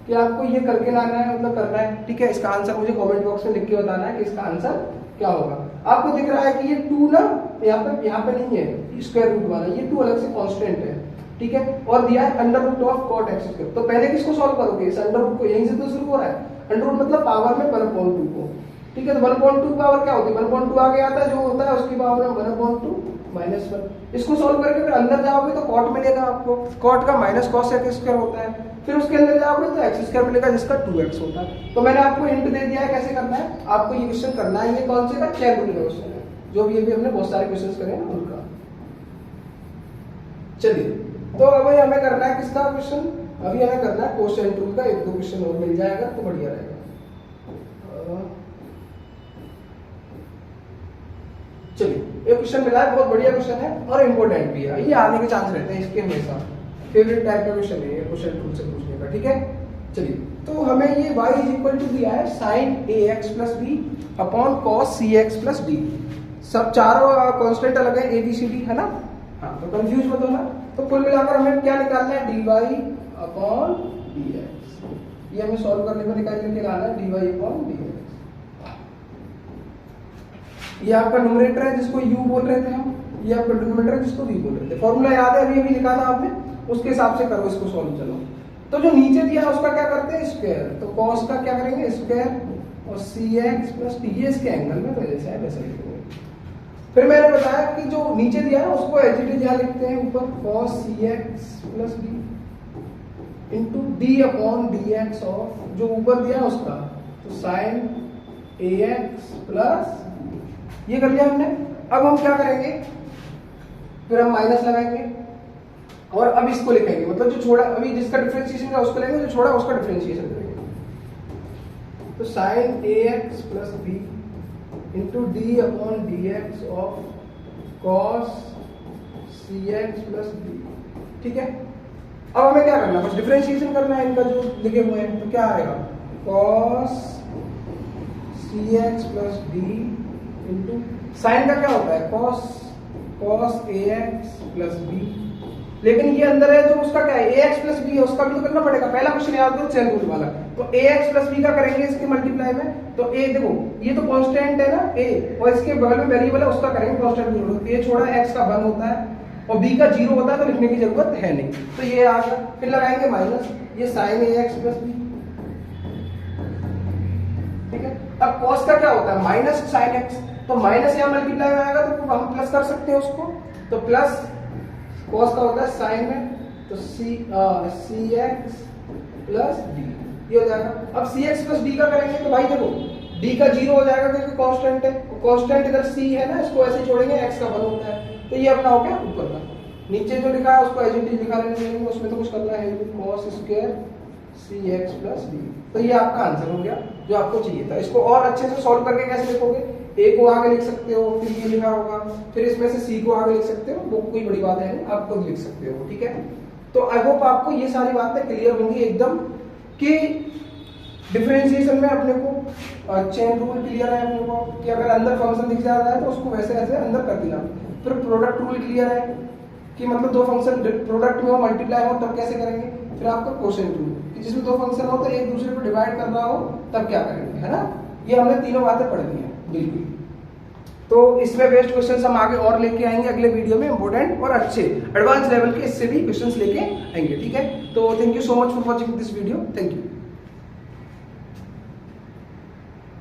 कि आपको ये करके लाना है, मतलब करना है, ठीक है। इसका आंसर मुझे कमेंट बॉक्स में लिख के बताना है कि इसका आंसर क्या होगा। आपको दिख रहा है कि ये 2 ना यहाँ पे नहीं है स्क्वायर रूट वाला, ये 2 अलग से कांस्टेंट है, ठीक है, और दिया है under root of cot x square. तो पहले किसको सॉल्व करोगे, इस अंडर रूट को, यहीं से तो शुरू हो रहा है, अंडर रूट मतलब पावर में 1/2 को, ठीक है। तो 1/2 पावर क्या होती है, 1/2 आगे आता है जो होता है उसकी पावर में 1/2 -1। इसको सॉल्व करके फिर अंदर जाओगे तो कॉट मिलेगा आपको, कॉट का माइनस कॉस एक्स स्क्वायर होता है, फिर उसके अंदर जाओगे तो एक्स स्क्वायर मिलेगा जिसका 2x होता है। तो मैंने आपको हिंट दे दिया है कैसे करना है, आपको ये क्वेश्चन करना है। ये कौन से का, चेन रूल का क्वेश्चन है, जो भी अभी हमने बहुत सारे क्वेश्चन करे हैं उनका। चलिए, तो अभी हमें करना है किसका क्वेश्चन, अभी हमें करना है कोसेंट रूल का। एक दो क्वेश्चन और मिल जाएगा तो बढ़िया रहेगा। चलिए, एक क्वेश्चन मिला है, बहुत बढ़िया क्वेश्चन है और इम्पोर्टेंट भी है, ये आने के चांस रहते हैं इसके हमेशा। फेवरेट टाइप का क्वेश्चन है ये क्वेश्चन रूल से पूछने का, ठीक है। चलिए, तो हमें ये y इज इक्वल टू दिया है sin ax plus b upon cos cx plus d। सब चारों कांस्टेंट अलग है, a b c d है ना। हाँ, तो कंफ्यूज मत होना। तो कुल मिलाकर हमें क्या निकालना है, dy अपॉन dx। ये हमें सॉल्व करने में निकालना है dy अपॉन dx। ये आपका न्यूमरेटर है जिसको u बोल रहे थे हम, ये आपका डिनोमिनेटर है जिसको v बोल रहे थे। फॉर्मूला याद है, अभी लिखा था आपने, उसके हिसाब से करो इसको सॉल्व। चलो, तो जो नीचे दिया है उसका क्या करते हैं, स्क्वायर। तो cos का क्या करेंगे, स्क्वायर, और cx प्लस d, ये इसके एंगल में तो जैसा है वैसा लिखेंगे। फिर मैंने बताया कि जो नीचे दिया है उसको एच डी यहाँ लिखते हैं ऊपर, cos cx plus d into d upon dx, और जो ऊपर दिया है उसका तो sin ax प्लस, ये कर लिया हमने। अब हम क्या करेंगे, फिर हम माइनस लगाएंगे और अब इसको लिखेंगे, मतलब जो छोड़ा अभी जिसका डिफरेंशिएशन है उसको लेंगे, जो छोड़ा उसका डिफरेंशिएशन करेंगे। तो sin ax plus b into D upon dx of cos cx plus b, ठीक है। अब हमें क्या करना है, बस डिफरेंशिएशन करना है इनका जो लिखे हुए हैं। तो क्या आएगा, cos cx plus d into sine का क्या होता है, cos ax प्लस b, लेकिन ये अंदर है जो उसका क्या है, ax प्लस b है, उसका भी तो करना पड़ेगा। पहला क्वेश्चन याद करो चेन रूल वाला। तो ax प्लस b का करेंगे इसके मल्टीप्लाई में। तो a देखो ये तो कांस्टेंट है ना a, और इसके बगल में वेरिएबल है उसका करेंगे कांस्टेंट रूल। a छोड़ा x का 1 होता है और b का 0 होता है, तो लिखने की जरूरत है नहीं। तो ये आ गया, फिर लगाएंगे माइनस, ये sin ax प्लस b, ठीक है। अब cos का क्या होता है, माइनस sin x, तो माइनस यहाँ मल्टीप्लाई में आएगा तो हम प्लस कर सकते हैं उसको। तो प्लस cos का होता है साइन में, तो cx प्लस d, ये हो जाएगा। अब cx प्लस d का करेंगे तो भाई देखो d का 0 हो जाएगा क्योंकि कांस्टेंट है, कांस्टेंट इधर c है ना, इसको ऐसे छोड़ेंगे, x का 1 होता है। तो ये अपना हो गया ऊपर का। नीचे जो लिखा है उसको एज इट इज लिखा लेंगे, उसमें तो कुछ करना है, cos square cx plus d। तो ये आपका आंसर हो गया जो आपको चाहिए था। इसको और अच्छे से सॉल्व करके कैसे लिखोगे, a को आगे लिख सकते हो, फिर ये लिखा होगा, फिर इसमें से c को आगे लिख सकते हो, वो कोई बड़ी बात है नहीं, आप खुद लिख सकते हो, ठीक है। तो आई होप आपको ये सारी बातें क्लियर होंगी एकदम, कि डिफरेंशिएशन में अपने को चेन रूल क्लियर है अपने को, कि अगर अंदर फंक्शन दिख जाता है तो उसको वैसे ऐसे अंदर कर देना। फिर प्रोडक्ट रूल क्लियर है कि मतलब दो फंक्शन प्रोडक्ट में हो, मल्टीप्लाई हो, तब कैसे करेंगे। फिर आपका कोसेंट रूल, कि जिसमें दो फंक्शन हो तो एक दूसरे को डिवाइड कर रहा हो तब क्या करेंगे, है ना। ये हमने तीनों बातें पढ़ ली हैं बिल्कुल। तो इसमें बेस्ट क्वेश्चंस हम आगे और लेके आएंगे अगले वीडियो में, इंपॉर्टेंट और अच्छे एडवांस लेवल के इससे भी क्वेश्चंस लेके आएंगे, ठीक है। तो thank you so much for watching this video, thank you.